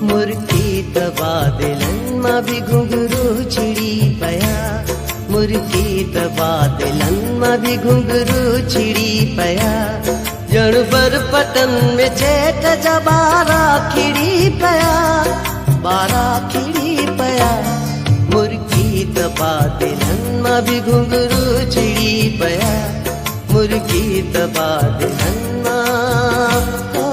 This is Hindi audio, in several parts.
मुर्की दबा दिलन मां भी घुंघरू छिड़ी पया, मुर्की दबा दिलन मां भी घुंघरू छिड़ी पया। जणबर पटन में चेट जा बारा खिड़ी पया, बारा खिड़ी पया। मुर्की दबा दिलन मां भी घुंघरू छिड़ी पया, मुर्की दबा दिलन मां हो।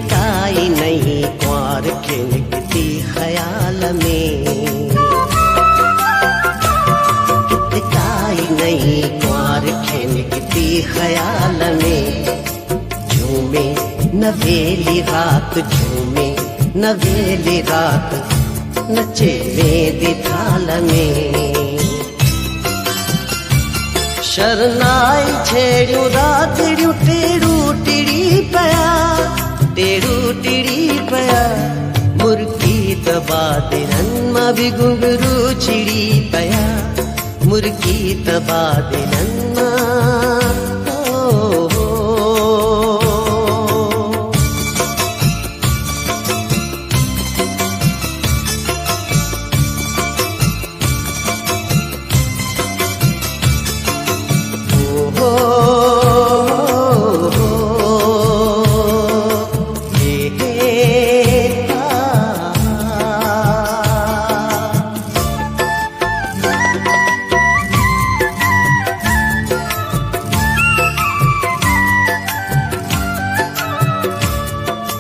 काई नहीं क्वार खिलती ख्याल में, काई नहीं क्वार खिलती ख्याल में। झूमे नवेली रात, झूमे नवेली रात, नचे वेदी थाल में। शरनाई छेड़ू रातड़ू टेड़ू टिड़ी पया, टेड़ू टिड़ी पया। मुर्की दबा दिलन मां भी घुंघरू छिड़ी पया, मुर्की दबा दिलन मां हो।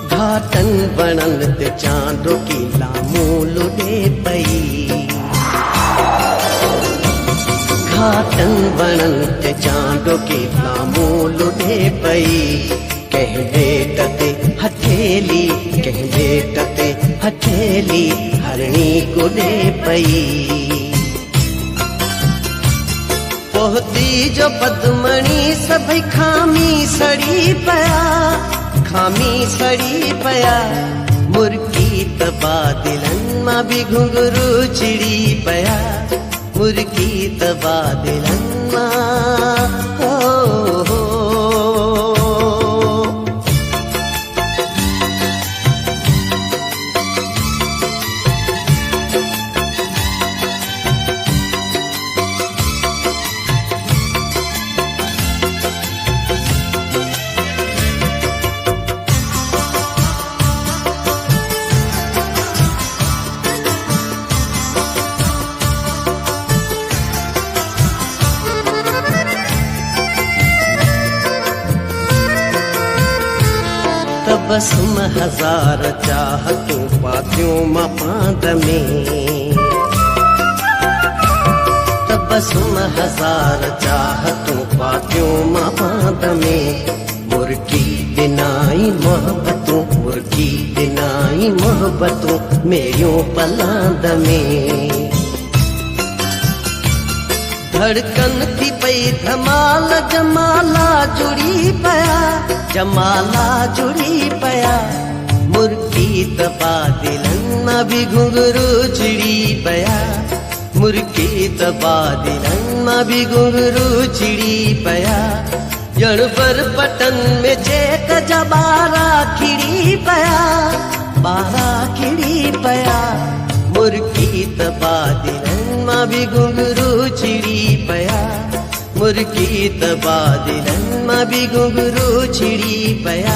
घाटन बनन ते चांदो की लामूल उड़े पई, घाटन बनन ते चांदो की लामूल उड़े पई। कह बेट ते हथेली, कह बेट ते हथेली, हरणी कुड़े पई। पोहती जो पद्मणी सभई खामी सड़ी पया, खामी सड़ी पया। मुर्की दबा दिलन मां भी घुंघरू छिड़ी पया, मुर्की दबा दिलन मां हो। तबसुम हजार चाहतूं पातियूं मां पांद में, तबसुम हजार चाहतूं पातियूं मां पांद में। मुर्की दिनाई मोहब्बतूं, मुर्की दिनाई मोहब्बतूं मेरियूं पलांद में। धड़कन थी पई धमाल, जमाला जुड़ी पया, जमाला जुड़ी पया। मुर्की दबा दिलन मां भी घुंघरू छिड़ी पया, मुर्की दबा दिलन मां भी घुंघरू छिड़ी पया। जणबर पटन में चेट जा बारा खिड़ी पया, बारा खिड़ी पया। मुर्की दबा दिलन मां भी घुंघरू छिड़ी पया, मुर्की दबा दिलन मां भी घुंघरू छिड़ी पया।